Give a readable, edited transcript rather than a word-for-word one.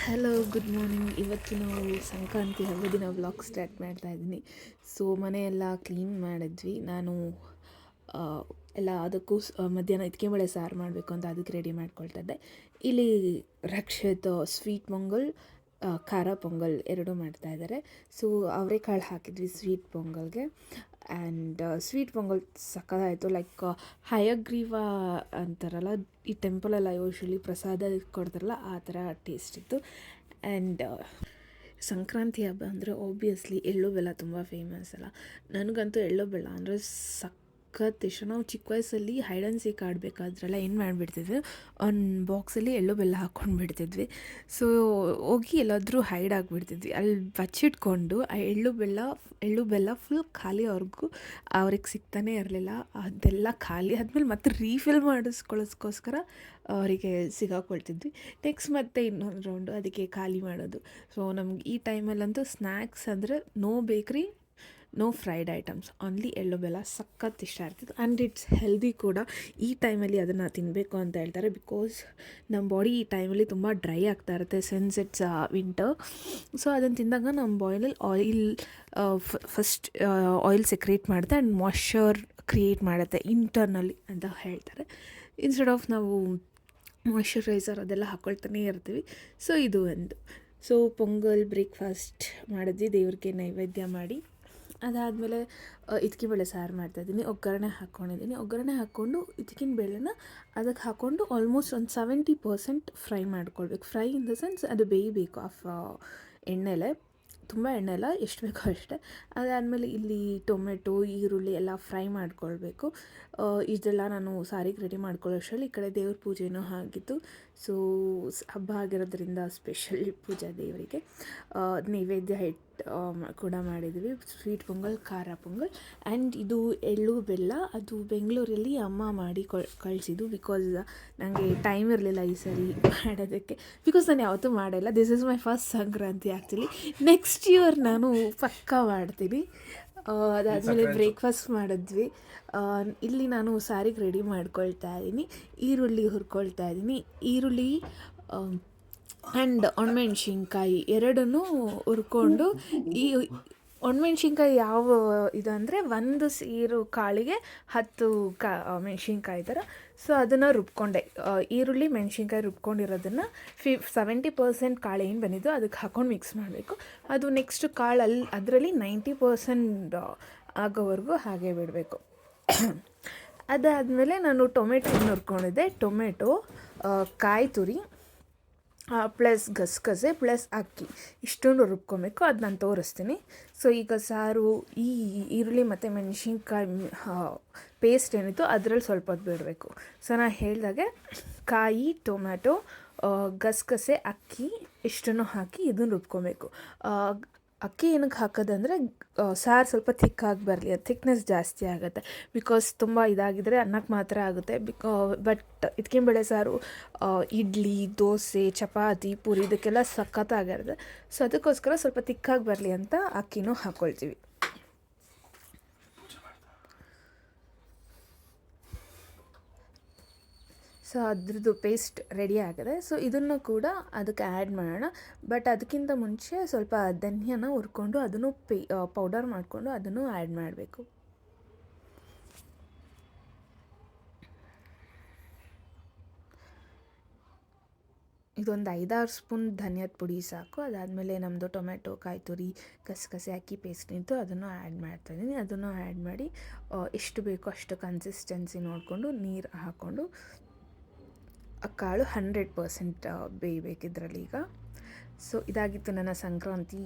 Hello, good morning. ಇವತ್ತು ನಾವು ಸಂಕ್ರಾಂತಿ ಹಬ್ಬದ ದಿನ ವ್ಲಾಗ್ ಸ್ಟಾರ್ಟ್ ಮಾಡ್ತಾ ಇದ್ದೀನಿ. ಸೊ ಮನೆಯೆಲ್ಲ ಕ್ಲೀನ್ ಮಾಡಿದ್ವಿ. ನಾನು ಆ, ಎಲ್ಲ ಅದಕ್ಕೂ ಮಧ್ಯಾಹ್ನ ಬೇಳೆ ಸಾರು ಮಾಡಬೇಕು ಅಂತ ಅದಕ್ಕೆ ರೆಡಿ ಮಾಡ್ಕೊಳ್ತಾ ಇದ್ದೆ. ಇಲ್ಲಿ ರಕ್ಷಿತ್ ಸ್ವೀಟ್ ಪೊಂಗಲ್, ಖಾರ ಪೊಂಗಲ್ ಎರಡೂ ಮಾಡ್ತಾಯಿದ್ದಾರೆ. ಸೊ ಅವರೆಕಾಳು ಹಾಕಿದ್ವಿ ಸ್ವೀಟ್ ಪೊಂಗಲ್ಗೆ. ಆ್ಯಂಡ್ ಸ್ವೀಟ್ ಪೊಂಗಲ್ ಸಕ್ಕತ್ತಾಯಿತು. ಲೈಕ್ ಹಯಗ್ರೀವ ಅಂತಾರಲ್ಲ, ಈ ಟೆಂಪಲೆಲ್ಲ ಯೂಶ್ವಲಿ ಪ್ರಸಾದ ಕೊಡ್ತಾರಲ್ಲ, ಆ ಥರ ಟೇಸ್ಟ್ ಇತ್ತು. ಆ್ಯಂಡ್ ಸಂಕ್ರಾಂತಿ ಹಬ್ಬ ಅಂದರೆ ಆಬ್ವಿಯಸ್ಲಿ ಎಳ್ಳು ಬೆಲ್ಲ ತುಂಬ ಫೇಮಸ್ ಅಲ್ಲ. ನನಗಂತೂ ಎಳ್ಳು ಬೆಲ್ಲ ಅಂದರೆ ಇಷ್ಟ. ನಾವು ಚಿಕ್ಕ ವಯಸ್ಸಲ್ಲಿ ಹೈಡ್ ಆ್ಯಂಡ್ ಸೀಕ್ ಆಡಬೇಕಾದ್ರೆಲ್ಲ ಏನು ಮಾಡಿಬಿಡ್ತಿದ್ವಿ, ಒಂದು ಬಾಕ್ಸಲ್ಲಿ ಎಳ್ಳು ಬೆಲ್ಲ ಹಾಕ್ಕೊಂಡು ಬಿಡ್ತಿದ್ವಿ. ಸೊ ಹೋಗಿ ಎಲ್ಲಾದರೂ ಹೈಡ್ ಆಗಿಬಿಡ್ತಿದ್ವಿ. ಅಲ್ಲಿ ಬಚ್ಚಿಟ್ಕೊಂಡು ಆ ಎಳ್ಳು ಬೆಲ್ಲ ಫುಲ್ ಖಾಲಿವರೆಗೂ ಅವ್ರಿಗೆ ಸಿಗ್ತಾನೆ ಇರಲಿಲ್ಲ. ಅದೆಲ್ಲ ಖಾಲಿ ಆದಮೇಲೆ ಮತ್ತೆ ರೀಫಿಲ್ ಮಾಡಿಸ್ಕೊಳ್ಳೋಸ್ಕರ ಅವರಿಗೆ ಸಿಗಾಕೊಳ್ತಿದ್ವಿ. ನೆಕ್ಸ್ಟ್ ಮತ್ತೆ ಇನ್ನೊಂದು ರೌಂಡು ಅದಕ್ಕೆ ಖಾಲಿ ಮಾಡೋದು. ಸೊ ನಮ್ಗೆ ಈ ಟೈಮಲ್ಲಂತೂ ಸ್ನ್ಯಾಕ್ಸ್ ಅಂದರೆ ನೋ ಬೇಕ್ರಿ, ನೋ ಫ್ರೈಡ್ ಐಟಮ್ಸ್, ಓನ್ಲಿ ಎಳ್ಳು ಬೆಲ್ಲ ಸಖತ್ ಇಷ್ಟ ಆಗ್ತಿತ್ತು. ಆ್ಯಂಡ್ ಇಟ್ಸ್ ಹೆಲ್ದಿ ಕೂಡ. ಈ ಟೈಮಲ್ಲಿ ಅದನ್ನು ತಿನ್ನಬೇಕು ಅಂತ ಹೇಳ್ತಾರೆ, ಬಿಕಾಸ್ ನಮ್ಮ ಬಾಡಿ ಈ ಟೈಮಲ್ಲಿ ತುಂಬ ಡ್ರೈ ಆಗ್ತಾ ಇರುತ್ತೆ ಸಿನ್ಸ್ ಇಟ್ಸ್ ವಿಂಟರ್. ಸೊ ಅದನ್ನು ತಿಂದಾಗ ನಮ್ಮ ಬಾಯ್ಲಲ್ಲಿ ಆಯಿಲ್ ಫಸ್ಟ್ ಆಯಿಲ್ ಸೆಕ್ರೇಟ್ ಮಾಡುತ್ತೆ ಆ್ಯಂಡ್ ಮಾಯ್ಶ್ಚರ್ ಕ್ರಿಯೇಟ್ ಮಾಡುತ್ತೆ ಇಂಟರ್ನಲ್ಲಿ ಅಂತ ಹೇಳ್ತಾರೆ. ಇನ್ಸ್ಟೆಡ್ ಆಫ್ ನಾವು ಮಾಯ್ಶ್ಚರೈಸರ್ ಅದೆಲ್ಲ ಹಾಕ್ಕೊಳ್ತಾನೆ ಇರ್ತೀವಿ. ಸೊ ಇದು ಒಂದು. ಸೊ ಪೊಂಗಲ್ ಬ್ರೇಕ್ಫಾಸ್ಟ್ ಮಾಡಿದ್ವಿ, ದೇವ್ರಿಗೆ ನೈವೇದ್ಯ ಮಾಡಿ. ಅದಾದಮೇಲೆ ಬೇಳೆ ಸಾರು ಮಾಡ್ತಾಯಿದ್ದೀನಿ. ಒಗ್ಗರಣೆ ಹಾಕ್ಕೊಂಡು ಬೇಳೆನ ಅದಕ್ಕೆ ಹಾಕ್ಕೊಂಡು ಆಲ್ಮೋಸ್ಟ್ ಒಂದು 70% ಫ್ರೈ ಮಾಡ್ಕೊಳ್ಬೇಕು. ಫ್ರೈ ಇನ್ ದ ಸೆನ್ಸ್ ಅದು ಬೇಯಬೇಕು ಎಣ್ಣೆಲೆ, ತುಂಬ ಎಣ್ಣೆ ಇಲ್ಲ, ಎಷ್ಟು ಬೇಕೋ ಅಷ್ಟೇ. ಅದಾದಮೇಲೆ ಇಲ್ಲಿ ಟೊಮೆಟೊ, ಈರುಳ್ಳಿ ಎಲ್ಲ ಫ್ರೈ ಮಾಡ್ಕೊಳ್ಬೇಕು. ಇದೆಲ್ಲ ನಾನು ಸಾರಿಗೆ ರೆಡಿ ಮಾಡ್ಕೊಳ್ಳೋಷ್ಟರಲ್ಲಿ ಈ ಕಡೆ ದೇವ್ರ ಪೂಜೆನೂ ಆಗಿತ್ತು. ಸೊ ಹಬ್ಬ ಆಗಿರೋದ್ರಿಂದ ಸ್ಪೆಷಲ್ ಪೂಜಾ ದೇವರಿಗೆ ನೈವೇದ್ಯ ಕೂಡ ಮಾಡಿದ್ವಿ. ಸ್ವೀಟ್ ಪೊಂಗಲ್, ಖಾರ ಪೊಂಗಲ್. ಆ್ಯಂಡ್ ಇದು ಎಳ್ಳು ಬೆಲ್ಲ, ಅದು ಬೆಂಗಳೂರಲ್ಲಿ ಅಮ್ಮ ಮಾಡಿ ಕಳಿಸಿದ್ದು. ಬಿಕಾಸ್ ನನಗೆ ಟೈಮ್ ಇರಲಿಲ್ಲ ಈ ಸರಿ ಮಾಡೋದಕ್ಕೆ, ಬಿಕಾಸ್ ನಾನು ಯಾವತ್ತೂ ಮಾಡಿಲ್ಲ. This is my first Sankranti actually. Next year ನಾನು ಪಕ್ಕಾ ಮಾಡ್ತೀನಿ. ಅದಾದಮೇಲೆ ಬ್ರೇಕ್ಫಾಸ್ಟ್ ಮಾಡಿದ್ವಿ. ಇಲ್ಲಿ ನಾನು ಸಾರಿಗೆ ರೆಡಿ ಮಾಡ್ಕೊಳ್ತಾ ಇದ್ದೀನಿ. ಈರುಳ್ಳಿ ಹುರ್ಕೊಳ್ತಾ ಇದ್ದೀನಿ. ಈರುಳ್ಳಿ ಆ್ಯಂಡ್ ಒಣಮೆಣ್ಸಿನ್ಕಾಯಿ ಎರಡನ್ನೂ ಹುರ್ಕೊಂಡು, ಈ ಒಣಮೆಣ್ಸಿನ್ಕಾಯಿ ಯಾವ ಇದಂದರೆ ಒಂದು ಸೇರು ಕಾಳಿಗೆ 10 ಮೆಣ್ಸಿನ್ಕಾಯಿ ಥರ. ಸೊ ಅದನ್ನು ರುಬ್ಕೊಂಡೆ. ಈರುಳ್ಳಿ ಮೆಣ್ಸಿನ್ಕಾಯಿ ರುಬ್ಕೊಂಡಿರೋದನ್ನು 70% ಕಾಳು ಏನು ಬಂದಿದ್ದು ಅದಕ್ಕೆ ಹಾಕ್ಕೊಂಡು ಮಿಕ್ಸ್ ಮಾಡಬೇಕು. ಅದು ನೆಕ್ಸ್ಟ್ ಕಾಳಲ್ಲಿ ಅದರಲ್ಲಿ 90% ಆಗೋವರೆಗೂ ಹಾಗೆ ಬಿಡಬೇಕು. ಅದಾದಮೇಲೆ ನಾನು ಟೊಮೆಟೊ ಹುರ್ಕೊಂಡಿದ್ದೆ. ಟೊಮೆಟೊ, ಕಾಯಿ ತುರಿ ಪ್ಲಸ್ ಗಸಗಸೆ ಪ್ಲಸ್ ಅಕ್ಕಿ ಇಷ್ಟೊಂದು ರುಬ್ಕೊಬೇಕು. ಅದು ನಾನು ತೋರಿಸ್ತೀನಿ. ಸೊ ಈಗ ಸಾರು ಈ ಈರುಳ್ಳಿ ಮತ್ತು ಮೆಣಸಿನ್ಕಾಯಿ ಪೇಸ್ಟ್ ಏನಿತ್ತು ಅದರಲ್ಲಿ ಸ್ವಲ್ಪ ಹೊತ್ತು ಬಿಡಬೇಕು. ಸೊ ನಾನು ಹೇಳಿದಾಗೆ ಕಾಯಿ, ಟೊಮ್ಯಾಟೊ, ಗಸಗಸೆ, ಅಕ್ಕಿ ಇಷ್ಟನ್ನು ಹಾಕಿ ಇದನ್ನು ರುಬ್ಕೊಬೇಕು. ಅಕ್ಕಿ ಏನಕ್ಕೆ ಹಾಕೋದಂದರೆ ಸಾರು ಸ್ವಲ್ಪ ಥಿಕ್ಕಾಗಿ ಬರಲಿ, ಅದು ಥಿಕ್ನೆಸ್ ಜಾಸ್ತಿ ಆಗುತ್ತೆ. ಬಿಕಾಸ್ ತುಂಬ ಇದಾಗಿದ್ದರೆ ಅನ್ನಕ್ಕೆ ಮಾತ್ರ ಆಗುತ್ತೆ. ಬಟ್ ಬೇಳೆ ಸಾರು ಇಡ್ಲಿ, ದೋಸೆ, ಚಪಾತಿ, ಪೂರಿ ಇದಕ್ಕೆಲ್ಲ ಸಖತ್ತಾಗಿರುತ್ತೆ. ಸೊ ಅದಕ್ಕೋಸ್ಕರ ಸ್ವಲ್ಪ ಥಿಕ್ಕಾಗಿ ಬರಲಿ ಅಂತ ಅಕ್ಕಿನೂ ಹಾಕ್ಕೊಳ್ತೀವಿ. ಸೊ ಅದ್ರದ್ದು ಪೇಸ್ಟ್ ರೆಡಿ ಆಗಿದೆ. ಸೊ ಇದನ್ನು ಕೂಡ ಅದಕ್ಕೆ ಆ್ಯಡ್ ಮಾಡೋಣ. ಬಟ್ ಅದಕ್ಕಿಂತ ಮುಂಚೆ ಸ್ವಲ್ಪ ಧನಿಯಾನ ಹುರ್ಕೊಂಡು ಅದನ್ನು ಪೌಡರ್ ಮಾಡಿಕೊಂಡು ಅದನ್ನು ಆ್ಯಡ್ ಮಾಡಬೇಕು. ಇದೊಂದು 5-6 ಸ್ಪೂನ್ ಧನಿಯಾದ ಪುಡಿ ಸಾಕು. ಅದಾದಮೇಲೆ ನಮ್ಮದು ಟೊಮೆಟೊ, ಕಾಯಿ ತುರಿ, ಗಸಗಸೆ ಅಕ್ಕಿ ಪೇಸ್ಟ್ ನಿಂತು ಅದನ್ನು ಆ್ಯಡ್ ಮಾಡ್ತಾಯಿದ್ದೀನಿ. ಅದನ್ನು ಆ್ಯಡ್ ಮಾಡಿ ಎಷ್ಟು ಬೇಕೋ ಅಷ್ಟು ಕನ್ಸಿಸ್ಟೆನ್ಸಿ ನೋಡಿಕೊಂಡು ನೀರು ಹಾಕ್ಕೊಂಡು ಕಾಳು 100% ಬೇಯಬೇಕಿದ್ರಲ್ಲಿ ಈಗ. ಸೊ ಇದಾಗಿತ್ತು ನನ್ನ ಸಂಕ್ರಾಂತಿ